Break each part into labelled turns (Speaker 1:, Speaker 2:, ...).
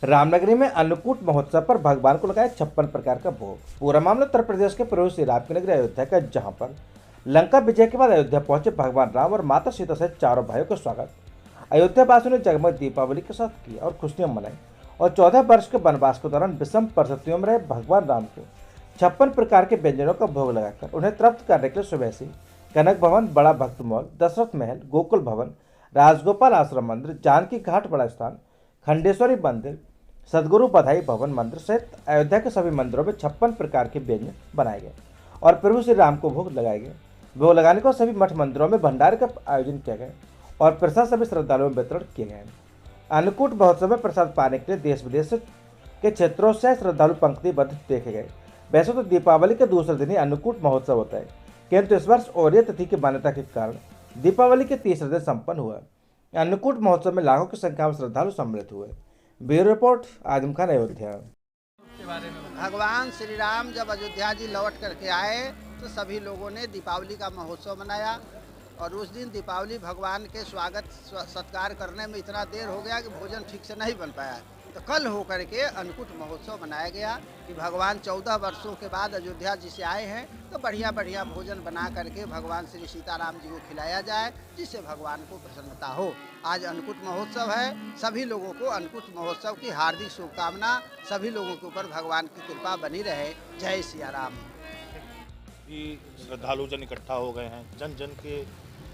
Speaker 1: रामनगरी में अन्नकूट महोत्सव पर भगवान को लगाया 56 प्रकार का भोग। पूरा मामला उत्तर प्रदेश के प्रभु श्री राम की नगरी अयोध्या का, जहां पर लंका विजय के बाद अयोध्या पहुंचे भगवान राम और माता सीता सहित चारों भाइयों का स्वागत अयोध्या वासियों ने जगमग दीपावली के साथ किया और खुशियां मनाई। और 14 वर्ष के वनवास के दौरान विषम परिस्थितियों में रहे भगवान राम को 56 प्रकार के व्यंजनों का भोग लगाकर उन्हें तृप्त करने के लिए सुबह से कनक भवन, बड़ा भक्त मॉल, दशरथ महल, गोकुल भवन, राजगोपाल आश्रम मंदिर, जानकी घाट बड़ा स्थान, खंडेश्वरी मंदिर, सदगुरु बधाई भवन मंदिर सहित अयोध्या के सभी मंदिरों में 56 प्रकार के व्यंजन बनाए गए और प्रभु श्री राम को भोग लगाए गए। भोग लगाने को सभी मठ मंदिरों में भंडारे का आयोजन किया गया और प्रसाद सभी श्रद्धालुओं में वितरण किए गए। अन्नकूट महोत्सव में प्रसाद पाने के लिए देश विदेश के क्षेत्रों से श्रद्धालु पंक्तिबद्ध देखे गए। वैसे तो दीपावली के दूसरे दिन ही अन्नकूट महोत्सव होता है, किंतु इस वर्ष ओरिया तिथि की मान्यता के कारण दीपावली के तीसरे दिन संपन्न हुआ। अन्नकूट महोत्सव में लाखों की संख्या में श्रद्धालु सम्मिलित हुए। Bureau report, Azam Khan, Ayodhya.
Speaker 2: भगवान श्री राम जब अयोध्या जी लौट करके आए तो सभी लोगों ने दीपावली का महोत्सव मनाया और उस दिन दीपावली भगवान के स्वागत सत्कार करने में इतना देर हो गया कि भोजन ठीक से नहीं बन पाया। तो कल होकर के अन्नकूट महोत्सव मनाया गया कि भगवान 14 वर्षों के बाद अयोध्या जी से आए हैं तो बढ़िया बढ़िया भोजन बना करके भगवान श्री सीताराम जी को खिलाया जाए, जिससे भगवान को प्रसन्नता हो। आज अन्नकूट महोत्सव है, सभी लोगों को अन्नकूट महोत्सव की हार्दिक शुभकामना। सभी लोगों के ऊपर भगवान की कृपा बनी रहे। जय सिया राम।
Speaker 3: श्रद्धालु जन इकट्ठा हो गए हैं। जन जन के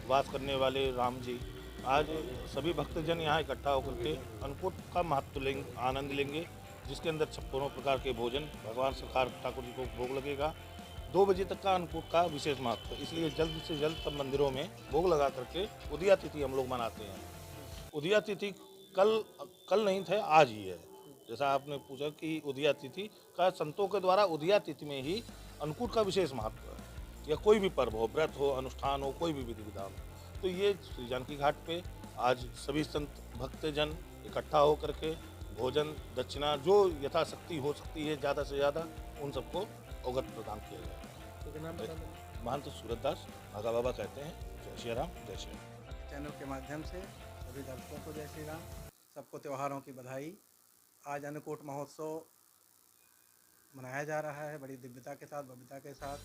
Speaker 3: वास करने वाले राम जी, आज सभी भक्तजन यहाँ इकट्ठा होकर के अन्नकूट का महत्व लेंगे, आनंद लेंगे, जिसके अंदर 56 प्रकार के भोजन भगवान सरकार ठाकुर जी को भोग लगेगा। 2 बजे तक का अन्नकूट का विशेष महत्व है, इसलिए जल्द से जल्द सब मंदिरों में भोग लगा करके उदया तिथि हम लोग मनाते हैं। उदया तिथि कल नहीं थे, आज ही है। जैसा आपने पूछा कि उदया तिथि का संतों के द्वारा उदया तिथि में ही अन्नकूट का विशेष महत्व है, या कोई भी पर्व हो, व्रत हो, अनुष्ठान हो, कोई भी विधि विधान हो। तो ये श्री जानकी घाट पे आज सभी संत भक्तजन इकट्ठा होकर के भोजन, दक्षिणा जो यथाशक्ति हो सकती है ज़्यादा से ज़्यादा उन सबको अवगत प्रदान किया जाएगा। महंत सूरत दास आगा बाबा कहते हैं, जय श्री राम, जय श्री राम।
Speaker 4: चैनल के माध्यम से सभी दर्शकों को जय श्री राम, सबको त्योहारों की बधाई। आज अन्नकूट महोत्सव मनाया जा रहा है बड़ी दिव्यता के साथ, भव्यता के साथ।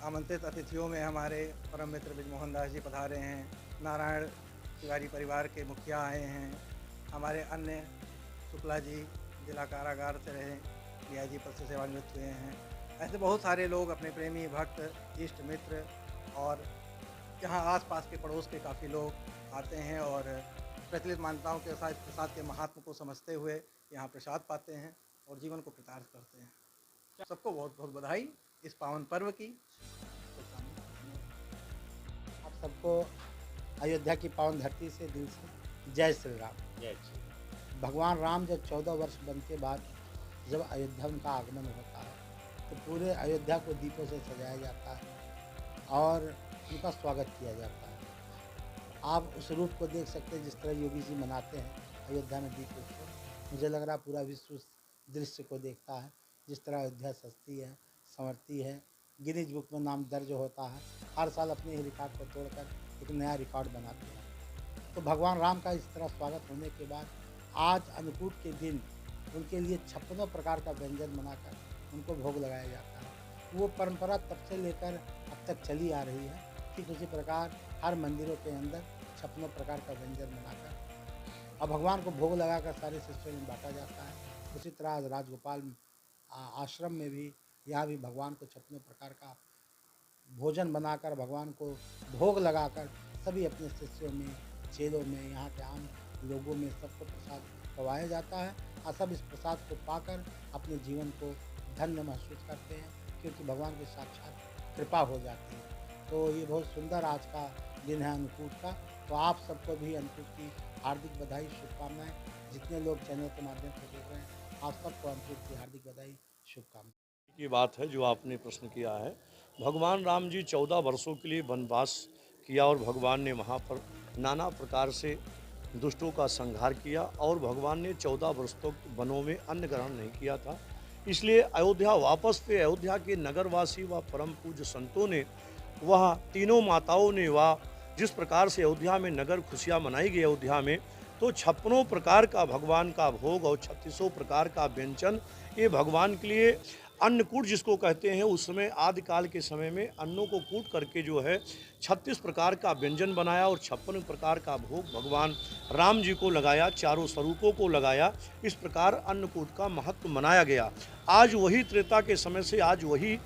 Speaker 4: आमंत्रित अतिथियों में हमारे परम मित्र ब्रिजमोहन दास जी पधारे हैं, नारायण तिवारी परिवार के मुखिया आए हैं, हमारे अन्य शुक्ला जी जिला कारागार से रहे डीआईजी पद से सेवानिवृत्त हुए हैं। ऐसे बहुत सारे लोग, अपने प्रेमी भक्त, इष्ट मित्र और यहाँ आसपास के पड़ोस के काफ़ी लोग आते हैं और प्रचलित मान्यताओं के साथ प्रसाद के महात्म को समझते हुए यहाँ प्रसाद पाते हैं और जीवन को कृतार्थ करते हैं। सबको बहुत बहुत बधाई इस पावन पर्व की।
Speaker 5: आप सबको अयोध्या की पावन धरती से दिल से जय श्री राम।
Speaker 3: जय श्री।
Speaker 5: भगवान राम जब 14 वर्ष बन के बाद जब अयोध्या उनका आगमन होता है तो पूरे अयोध्या को दीपों से सजाया जाता है और उनका स्वागत किया जाता है। आप उस रूप को देख सकते हैं जिस तरह योगी जी मनाते हैं अयोध्या में दीप उत्सव। मुझे लग रहा पूरा विश्व उस दृश्य को देखता है, जिस तरह अयोध्या सजती है, संवरती है, गिनीज बुक में नाम दर्ज होता है। हर साल अपने ही रिकॉर्ड को तोड़कर एक नया रिकॉर्ड बनाते हैं। तो भगवान राम का इस तरह स्वागत होने के बाद आज अन्नकूट के दिन उनके लिए 56 प्रकार का व्यंजन बनाकर उनको भोग लगाया जाता है। वो परंपरा तब से लेकर अब तक चली आ रही है। ठीक उसी प्रकार हर मंदिरों के अंदर 56 प्रकार का व्यंजन बनाकर और भगवान को भोग लगाकर सारे शिष्यों में बांटा जाता है। उसी तरह राजगोपाल आश्रम में भी, यहाँ भी भगवान को 56 प्रकार का भोजन बनाकर भगवान को भोग लगाकर सभी अपने शिष्यों में, चेलों में, यहाँ के आम लोगों में सबको प्रसाद खवाया जाता है और सब इस प्रसाद को पाकर अपने जीवन को धन्य महसूस करते हैं, क्योंकि भगवान की साक्षात कृपा हो जाती है। तो ये बहुत सुंदर आज का दिन है अन्नकूट का। तो आप सबको भी अन्नकूट की हार्दिक बधाई, शुभकामनाएँ। जितने लोग चैनल के माध्यम से देख रहे हैं, आप सबको अन्नकूट की हार्दिक बधाई, शुभकामनाएँ।
Speaker 6: की बात है जो आपने प्रश्न किया है। भगवान राम जी 14 वर्षों के लिए वनवास किया और भगवान ने वहाँ पर नाना प्रकार से दुष्टों का संहार किया और भगवान ने 14 वर्ष तक वनों में अन्न ग्रहण नहीं किया था। इसलिए अयोध्या वापस थे। अयोध्या के नगरवासी व परम पूज्य संतों ने, वह तीनों माताओं ने, वह जिस प्रकार से अयोध्या में नगर खुशियाँ मनाई गई अयोध्या में, तो 56 प्रकार का भगवान का भोग और 36 प्रकार का व्यंजन, ये भगवान के लिए अन्नकूट जिसको कहते हैं, उस समय आदिकाल के समय में अन्नों को कूट करके जो है 36 प्रकार का व्यंजन बनाया और 56 प्रकार का भोग भगवान राम जी को लगाया, चारों स्वरूपों को लगाया। इस प्रकार अन्नकूट का महत्व मनाया गया। आज वही त्रेता के समय से आज वही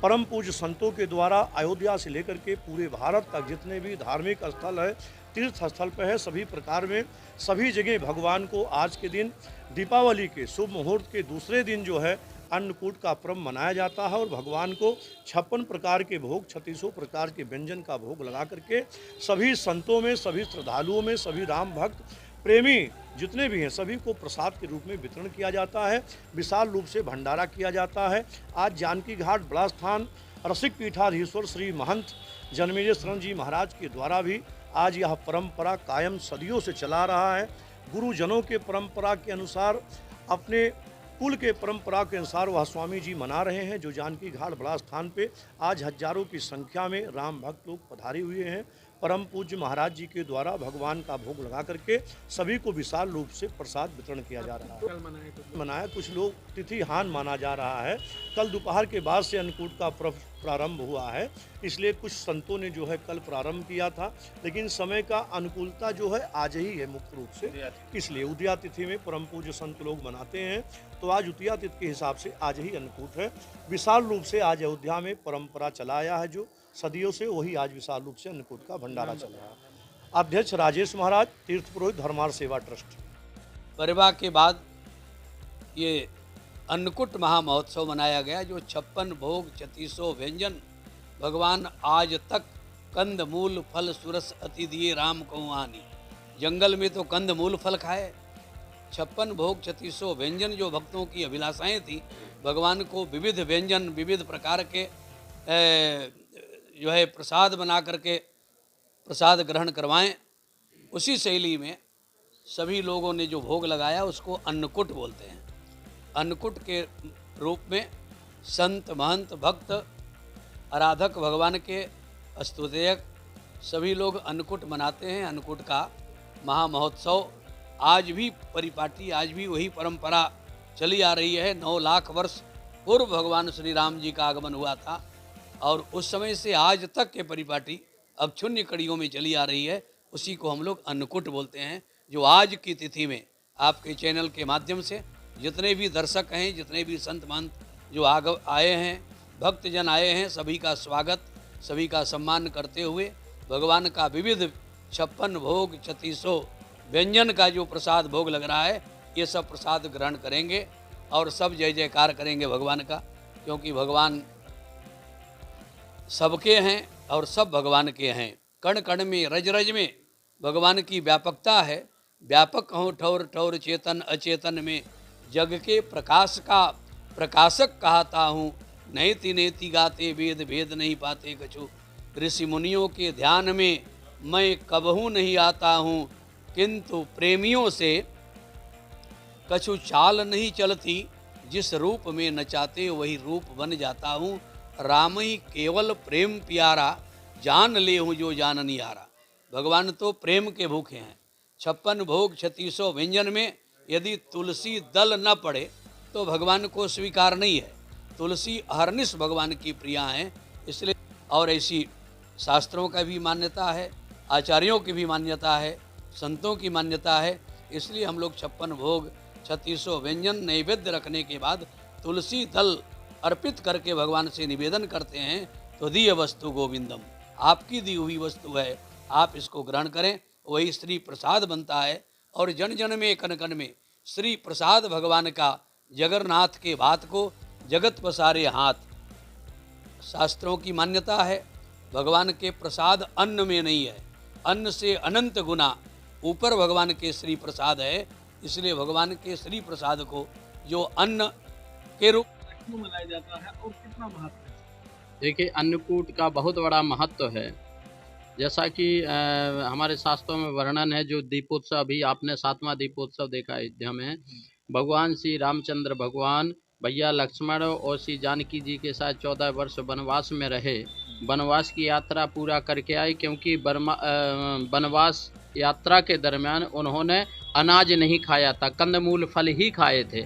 Speaker 6: परम पूज्य संतों के द्वारा अयोध्या से लेकर के पूरे भारत तक जितने भी धार्मिक स्थल है, तीर्थ स्थल पर है, सभी प्रकार में सभी जगह भगवान को आज के दिन दीपावली के शुभ मुहूर्त के दूसरे दिन जो है अन्नकूट का पर्व मनाया जाता है और भगवान को 56 प्रकार के भोग, 36 प्रकार के व्यंजन का भोग लगा करके सभी संतों में, सभी श्रद्धालुओं में, सभी राम भक्त प्रेमी जितने भी हैं सभी को प्रसाद के रूप में वितरण किया जाता है। विशाल रूप से भंडारा किया जाता है। आज जानकी घाट बड़ा स्थान रसिक पीठाधीश्वर श्री महंत जन्मेजय शरण जी महाराज के द्वारा भी आज यह परंपरा कायम सदियों से चला रहा है। गुरुजनों के परंपरा के अनुसार, अपने कुल के परंपरा के अनुसार वह स्वामी जी मना रहे हैं, जो जानकी घाट बड़ा स्थान पे आज हजारों की संख्या में राम भक्त लोग पधारे हुए हैं। परम पूज्य महाराज जी के द्वारा भगवान का भोग लगा करके सभी को विशाल रूप से प्रसाद वितरण किया जा रहा है। मनाया कुछ लोग तिथिहान माना जा रहा है। कल दोपहर के बाद से अन्नकूट का पर्व प्रारंभ हुआ है, इसलिए कुछ संतों ने जो है कल प्रारंभ किया था, लेकिन समय का अनुकूलता जो है आज ही है मुख्य रूप से, इसलिए उदया तिथि में परम पूज्य संत लोग मनाते हैं। तो आज उदया तिथि के हिसाब से आज ही अन्नकूट है। विशाल रूप से आज अयोध्या में परंपरा चलाया है, जो सदियों से वही आज विशाल रूप से अन्नकूट का भंडारा चल रहा है। अध्यक्ष राजेश महाराज, तीर्थ पुरोहित धर्मार्थ सेवा ट्रस्ट।
Speaker 7: परिवार के बाद ये अन्नकूट महामहोत्सव मनाया गया, जो 56 भोग 36 व्यंजन भगवान आज तक कंद मूल फल सुरस अति दिए राम को आनी। जंगल में तो कंद मूल फल खाए, 56 भोग 36 व्यंजन जो भक्तों की अभिलाषाएं थी, भगवान को विविध व्यंजन विविध प्रकार के जो है प्रसाद बना करके प्रसाद ग्रहण करवाएं। उसी शैली में सभी लोगों ने जो भोग लगाया उसको अन्नकूट बोलते हैं। अन्नकूट के रूप में संत महंत भक्त आराधक भगवान के स्तुतियक सभी लोग अन्नकूट मनाते हैं। अन्नकूट का महामहोत्सव आज भी परिपाटी, आज भी वही परंपरा चली आ रही है। 9 लाख वर्ष पूर्व भगवान श्री राम जी का आगमन हुआ था और उस समय से आज तक के परिपाटी अब शून्य कड़ियों में चली आ रही है। उसी को हम लोग अन्नकूट बोलते हैं, जो आज की तिथि में आपके चैनल के माध्यम से जितने भी दर्शक हैं, जितने भी संत महंत जो आए हैं, भक्तजन आए हैं, सभी का स्वागत, सभी का सम्मान करते हुए भगवान का विविध 56 भोग 36 व्यंजन का जो प्रसाद भोग लग रहा है, ये सब प्रसाद ग्रहण करेंगे और सब जय जयकार करेंगे भगवान का, क्योंकि भगवान सबके हैं और सब भगवान के हैं। कण कण में रज रज में भगवान की व्यापकता है। व्यापक हो ठौर ठौर चेतन अचेतन में, जग के प्रकाश का प्रकाशक कहता हूँ। नैति नेति गाते वेद भेद नहीं पाते कछु, ऋषि मुनियों के ध्यान में मैं कबहू नहीं आता हूँ। किंतु प्रेमियों से कछु चाल नहीं चलती, जिस रूप में नचाते वही रूप बन जाता हूँ। राम ही केवल प्रेम प्यारा, जान ले हूँ जो जान नियारा। भगवान तो प्रेम के भूखे हैं। 56 भोग 36 व्यंजन में यदि तुलसी दल न पड़े तो भगवान को स्वीकार नहीं है। तुलसी अहर्निश भगवान की प्रिया हैं, इसलिए और ऐसी शास्त्रों का भी मान्यता है, आचार्यों की भी मान्यता है, संतों की मान्यता है। इसलिए हम लोग 56 भोग 36 व्यंजन नैवेद्य रखने के बाद तुलसी दल अर्पित करके भगवान से निवेदन करते हैं, तो दिय वस्तु गोविंदम, आपकी दी हुई वस्तु है, आप इसको ग्रहण करें, वही श्री प्रसाद बनता है। और जन जन में कन कन में श्री प्रसाद भगवान का, जगन्नाथ के भात को जगत पसारे हाथ। शास्त्रों की मान्यता है भगवान के प्रसाद अन्न में नहीं है, अन्न से अनंत गुना ऊपर भगवान के श्री प्रसाद है। इसलिए भगवान के श्री प्रसाद को जो अन्न के रूप
Speaker 8: क्यों मनाया जाता है और कितना महत्व है? देखिए, अन्नकूट का बहुत बड़ा महत्व है। जैसा कि हमारे शास्त्रों में वर्णन है, जो दीपोत्सव अभी आपने 7वां दीपोत्सव देखा अयोध्या में, भगवान श्री रामचंद्र भगवान भैया लक्ष्मण और श्री जानकी जी के साथ 14 वर्ष वनवास में रहे। वनवास की यात्रा पूरा करके आए, क्योंकि वनवास यात्रा के दरमियान उन्होंने अनाज नहीं खाया था, कंदमूल फल ही खाए थे,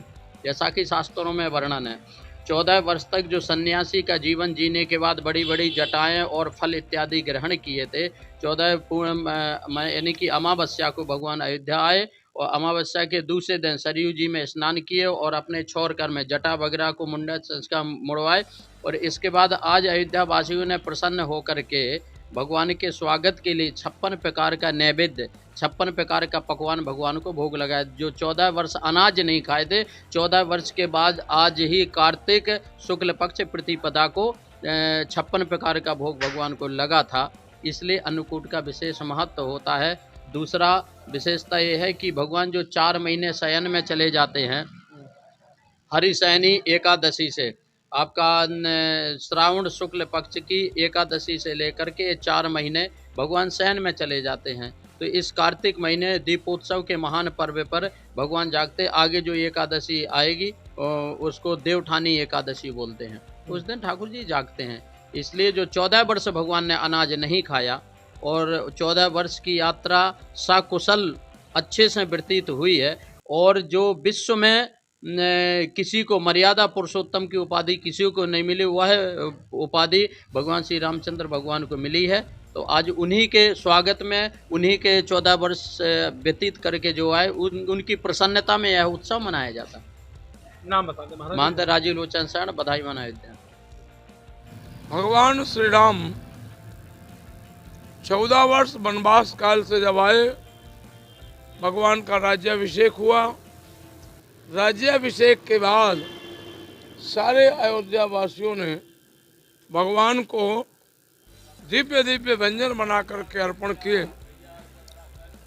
Speaker 8: जैसा कि शास्त्रों में वर्णन है। 14 वर्ष तक जो सन्यासी का जीवन जीने के बाद बड़ी बड़ी जटाएं और फल इत्यादि ग्रहण किए थे, 14 पूर्ण यानी कि अमावस्या को भगवान अयोध्या आए और अमावस्या के दूसरे दिन सरयू जी में स्नान किए और अपने छोर कर में जटा वगैरह को मुंडन संस्कार मुड़वाए। और इसके बाद आज अयोध्या वासियों ने प्रसन्न होकर के भगवान के स्वागत के लिए 56 प्रकार का नैवेद्य, 56 प्रकार का पकवान भगवान को भोग लगाया। जो 14 वर्ष अनाज नहीं खाए थे, 14 वर्ष के बाद आज ही कार्तिक शुक्ल पक्ष प्रतिपदा को 56 प्रकार का भोग भगवान को लगा था, इसलिए अन्नकूट का विशेष महत्व होता है। दूसरा विशेषता ये है कि भगवान जो 4 महीने शयन में चले जाते हैं, हरिशयनी एकादशी से आपका श्रावण शुक्ल पक्ष की एकादशी से लेकर के 4 महीने भगवान शयन में चले जाते हैं। तो इस कार्तिक महीने दीपोत्सव के महान पर्व पर भगवान जागते। आगे जो एकादशी आएगी उसको देवठानी एकादशी बोलते हैं, उस दिन ठाकुर जी जागते हैं। इसलिए जो 14 वर्ष भगवान ने अनाज नहीं खाया और 14 वर्ष की यात्रा सकुशल अच्छे से व्यतीत हुई है। और जो विश्व में किसी को मर्यादा पुरुषोत्तम की उपाधि किसी को नहीं मिली, वह उपाधि भगवान श्री रामचंद्र भगवान को मिली है। तो आज उन्हीं के स्वागत में, उन्हीं के 14 वर्ष व्यतीत करके जो आए उनकी प्रसन्नता में यह उत्सव मनाया जाता है।
Speaker 9: नाम बता दें महाराज।
Speaker 8: महंत राजीव लोचन शरण, बधाई मन अयोध्या।
Speaker 9: भगवान श्री राम 14 वर्ष वनवास काल से जब आए, भगवान का राज्याभिषेक हुआ। राज्याभिषेक के बाद सारे अयोध्या वासियों ने भगवान को दिव्य दिव्य व्यंजन बना करके अर्पण किए।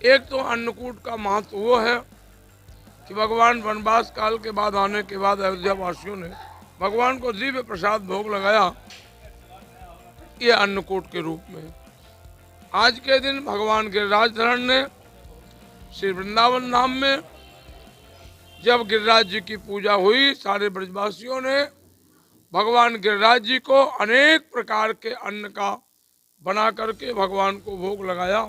Speaker 9: एक तो अन्नकूट का महत्व वो है कि भगवान वनवास काल के बाद आने के बाद अयोध्या वासियों ने भगवान को दिव्य प्रसाद भोग लगाया, ये अन्नकूट के रूप में। आज के दिन भगवान गिरिराज धरण ने श्री वृंदावन धाम में जब गिरिराज जी की पूजा हुई, सारे ब्रजवासियों ने भगवान गिरिराज जी को अनेक प्रकार के अन्न का बना करके भगवान को भोग लगाया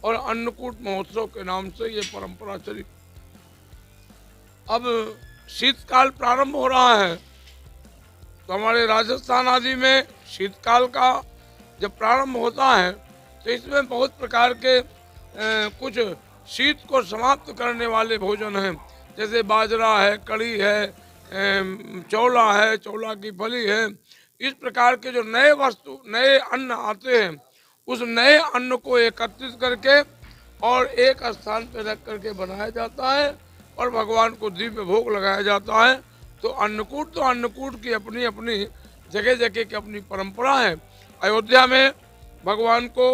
Speaker 9: और अन्नकूट महोत्सव के नाम से ये परंपरा चली। अब शीतकाल प्रारंभ हो रहा है, तो हमारे राजस्थान आदि में शीतकाल का जब प्रारंभ होता है तो इसमें बहुत प्रकार के कुछ शीत को समाप्त करने वाले भोजन हैं, जैसे बाजरा है, कड़ी है, चौला है, चौला की फली है। इस प्रकार के जो नए वस्तु, नए अन्न आते हैं, उस नए अन्न को एकत्रित करके और एक स्थान पर रख करके बनाया जाता है और भगवान को दिव्य भोग लगाया जाता है। तो अन्नकूट की अपनी अपनी जगह जगह की अपनी परंपरा है। अयोध्या में भगवान को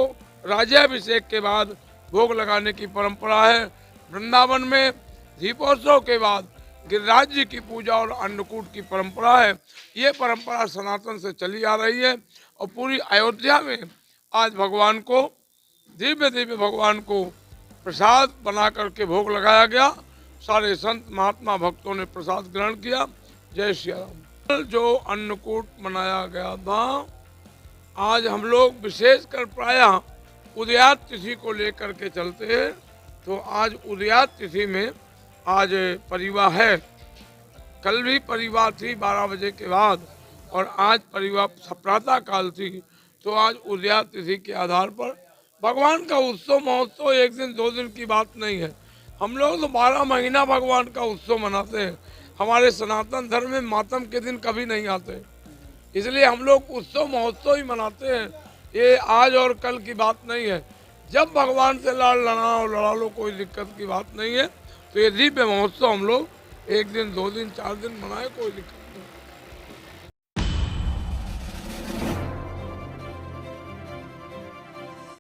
Speaker 9: राज्याभिषेक के बाद भोग लगाने की परंपरा है। वृंदावन में दीपोत्सव के बाद गिरिराज जी की पूजा और अन्नकूट की परंपरा है। ये परंपरा सनातन से चली आ रही है और पूरी अयोध्या में आज भगवान को दिव्य दिव्य भगवान को प्रसाद बना करके भोग लगाया गया। सारे संत महात्मा भक्तों ने प्रसाद ग्रहण किया। जय श्री राम। जो अन्नकूट मनाया गया था, आज हम लोग विशेषकर प्रायः उदयात तिथि को लेकर के चलते हैं। तो आज उदयात तिथि में आज परिवा है, कल भी परिवा थी 12 बजे के बाद और आज परिवा प्रातः काल थी। तो आज उदयात तिथि के आधार पर भगवान का उत्सव महोत्सव एक दिन 2 दिन की बात नहीं है। हम लोग तो 12 महीना भगवान का उत्सव मनाते हैं। हमारे सनातन धर्म में मातम के दिन कभी नहीं आते, इसलिए हम लोग उत्सव महोत्सव ही मनाते हैं। ये आज और कल की बात नहीं है। जब भगवान से लड़ा लो, कोई दिक्कत की बात नहीं है। तो ये दिव्य महोत्सव हम लोग 1 दिन 2 दिन 4 दिन मनाए, कोई दिक्कत नहीं।